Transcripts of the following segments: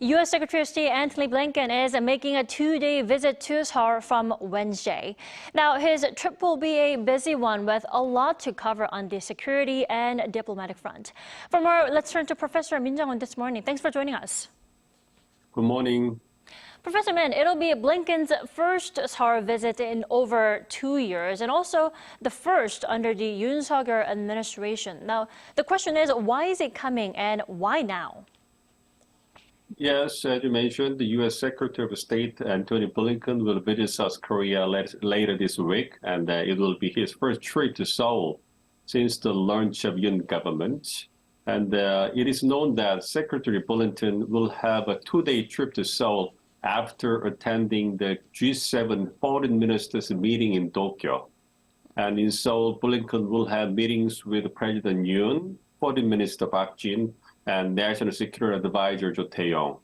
U.S. Secretary of State Antony Blinken is making a two-day visit to Seoul from Wednesday. Now, his trip will be a busy one with a lot to cover on the security and diplomatic front. For more, let's turn to Professor Min Jeong-hun this morning. Thanks for joining us. Good morning. Professor Min, it'll be Blinken's first Seoul visit in over 2 years and also the first under the Yoon Suk Yeol administration. Now, the question is, why is it coming and why now? Yes, as you mentioned, the U.S. Secretary of State Antony Blinken will visit South Korea later this week, and it will be his first trip to Seoul since the launch of Yoon government. And it is known that Secretary Blinken will have a two-day trip to Seoul after attending the G7 foreign ministers meeting in Tokyo. And in Seoul, Blinken will have meetings with President Yoon, Foreign Minister Park Jin, and National Security Advisor Jo Tae-yong.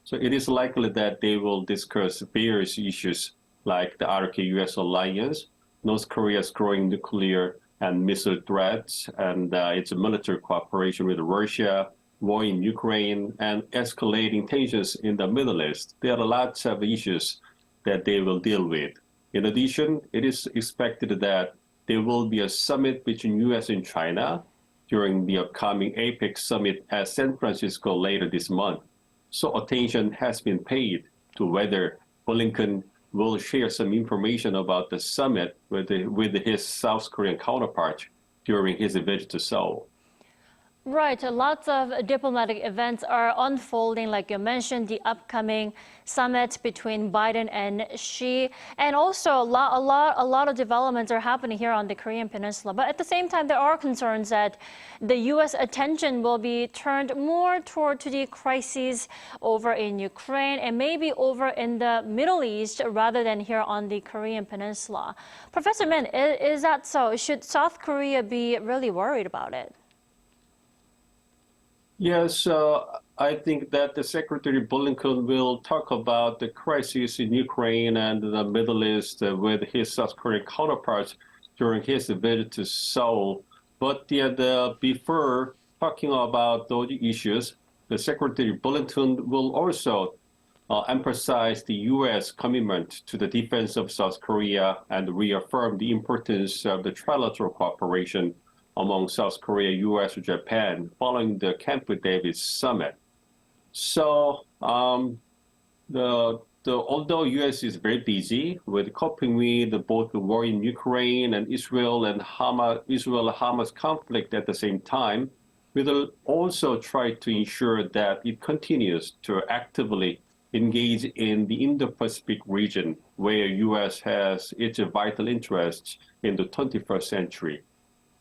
So it is likely that they will discuss various issues like the RK-US alliance, North Korea's growing nuclear and missile threats, and its military cooperation with Russia, war in Ukraine, and escalating tensions in the Middle East. There are lots of issues that they will deal with. In addition, it is expected that there will be a summit between U.S. and China during the upcoming APEC summit at San Francisco later this month. So attention has been paid to whether Blinken will share some information about the summit with his South Korean counterpart during his visit to Seoul. Right, lots of diplomatic events are unfolding, like you mentioned, the upcoming summit between Biden and Xi, and also a lot of developments are happening here on the Korean Peninsula. But at the same time, there are concerns that the U.S. attention will be turned more toward to the crises over in Ukraine and maybe over in the Middle East rather than here on the Korean Peninsula. Professor Min, is that so? Should South Korea be really worried about it? Yes, I think that the Secretary Blinken will talk about the crisis in Ukraine and the Middle East with his South Korean counterparts during his visit to Seoul. But before talking about those issues, the Secretary Blinken will also emphasize the U.S. commitment to the defense of South Korea and reaffirm the importance of the trilateral cooperation among South Korea, U.S., and Japan following the Camp David summit. So although U.S. is very busy with coping with both the war in Ukraine and Israel-Hamas conflict at the same time, we will also try to ensure that it continues to actively engage in the Indo-Pacific region, where U.S. has its vital interests in the 21st century.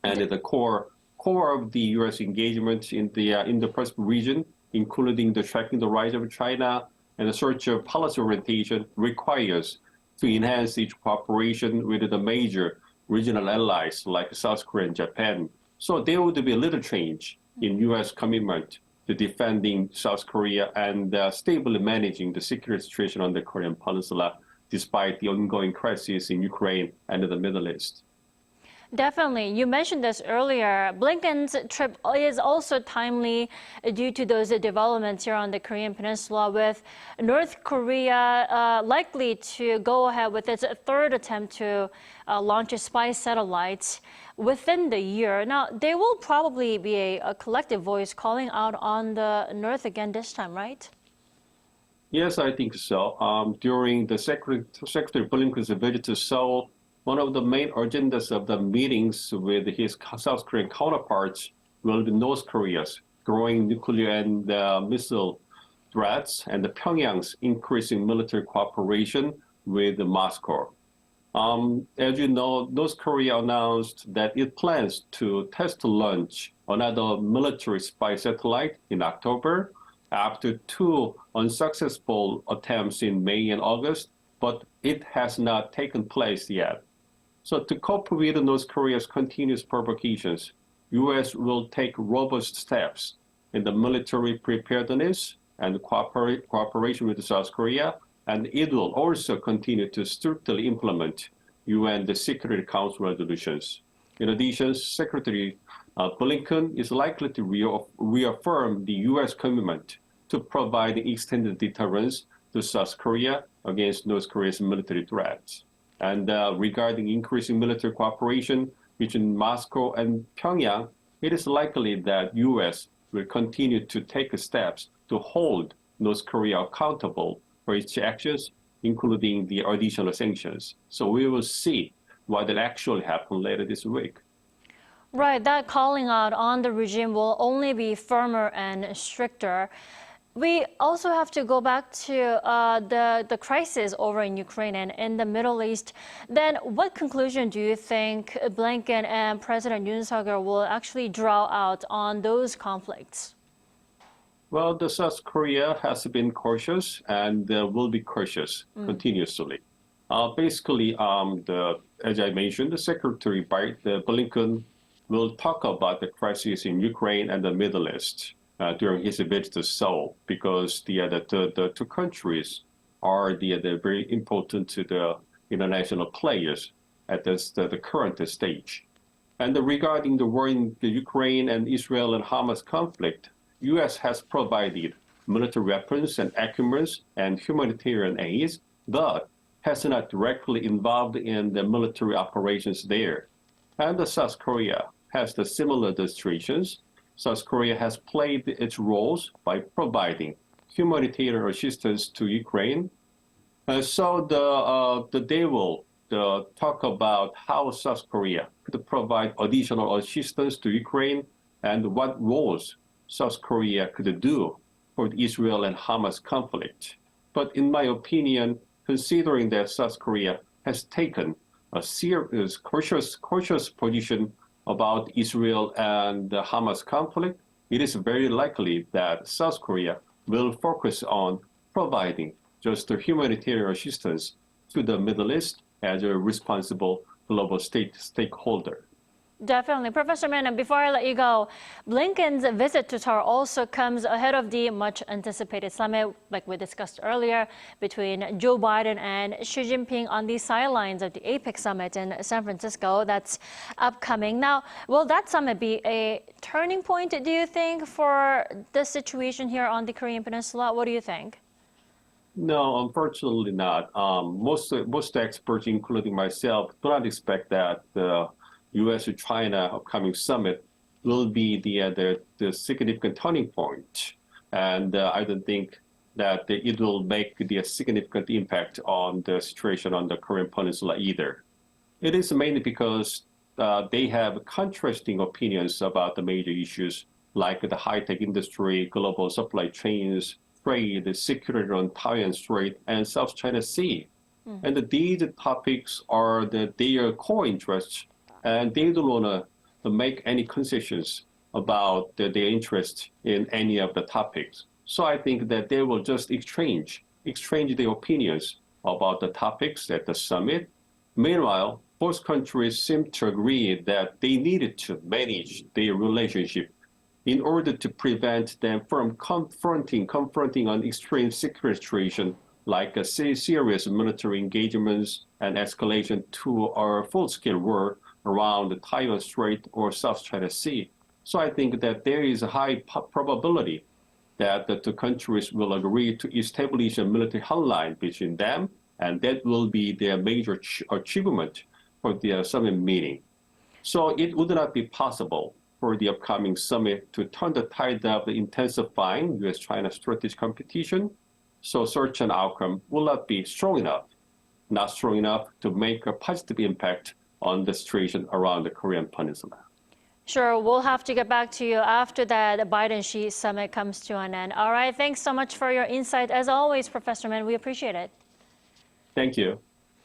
And at the core of the U.S. engagement in the Indo-Pacific region, including the tracking the rise of China and the search of policy orientation, requires to enhance its cooperation with the major regional allies like South Korea and Japan. So there would be a little change in U.S. commitment to defending South Korea and stably managing the security situation on the Korean Peninsula, despite the ongoing crisis in Ukraine and the Middle East. Definitely. You mentioned this earlier. Blinken's trip is also timely due to those developments here on the Korean Peninsula, with North Korea likely to go ahead with its third attempt to launch a spy satellite within the year. Now, there will probably be a collective voice calling out on the North again this time, right? Yes, I think so. During the Secretary Blinken's visit to Seoul, one of the main agendas of the meetings with his South Korean counterparts will be North Korea's growing nuclear and missile threats and Pyongyang's increasing military cooperation with Moscow. As you know, North Korea announced that it plans to test launch another military spy satellite in October after two unsuccessful attempts in May and August, but it has not taken place yet. So to cope with North Korea's continuous provocations, U.S. will take robust steps in the military preparedness and cooperation with South Korea, and it will also continue to strictly implement UN Security Council resolutions. In addition, Secretary Blinken is likely to reaffirm the U.S. commitment to provide extended deterrence to South Korea against North Korea's military threats. And regarding increasing military cooperation between Moscow and Pyongyang, it is likely that U.S. will continue to take steps to hold North Korea accountable for its actions, including the additional sanctions. So we will see what will actually happen later this week. Right, that calling out on the regime will only be firmer and stricter. We also have to go back to the crisis over in Ukraine and in the Middle East. Then what conclusion do you think Blinken and President Yoon Suk Yeol will actually draw out on those conflicts? Well, the South Korea has been cautious and will be cautious continuously. Basically, as I mentioned, the Secretary Blinken will talk about the crisis in Ukraine and the Middle East during his visit to Seoul, because the two countries are very important to the international players at the current stage. And regarding the war in the Ukraine and Israel and Hamas conflict, U.S. has provided military weapons and equipment and humanitarian aid, but has not directly involved in the military operations there. And the South Korea has the similar situations. South Korea has played its roles by providing humanitarian assistance to Ukraine. So they will talk about how South Korea could provide additional assistance to Ukraine and what roles South Korea could do for the Israel and Hamas conflict. But in my opinion, considering that South Korea has taken a serious, cautious position about Israel and the Hamas conflict, it is very likely that South Korea will focus on providing just the humanitarian assistance to the Middle East as a responsible global stakeholder. Definitely. Professor Min, before I let you go, Blinken's visit to Seoul also comes ahead of the much-anticipated summit, like we discussed earlier, between Joe Biden and Xi Jinping on the sidelines of the APEC summit in San Francisco that's upcoming. Now, will that summit be a turning point, do you think, for the situation here on the Korean Peninsula? What do you think? No, unfortunately not. Most experts, including myself, do not expect that the U.S.-China upcoming summit will be the significant turning point. And I don't think that it will make the significant impact on the situation on the Korean Peninsula either. It is mainly because they have contrasting opinions about the major issues like the high-tech industry, global supply chains, trade, security on Taiwan Strait, and South China Sea. And these topics are their core interests, and they don't want to make any concessions about their interest in any of the topics. So I think that they will just exchange their opinions about the topics at the summit. Meanwhile, both countries seem to agree that they needed to manage their relationship in order to prevent them from confronting an extreme security situation like a serious military engagements and escalation to a full-scale war around the Taiwan Strait or South China Sea. So I think that there is a high probability that the two countries will agree to establish a military hotline between them, and that will be their major achievement for the summit meeting. So it would not be possible for the upcoming summit to turn the tide of the intensifying U.S.-China strategic competition. So such an outcome will not be not strong enough to make a positive impact on the situation around the Korean Peninsula. Sure, we'll have to get back to you after that Biden-Xi summit comes to an end. All right, thanks so much for your insight. As always, Professor Min, we appreciate it. Thank you.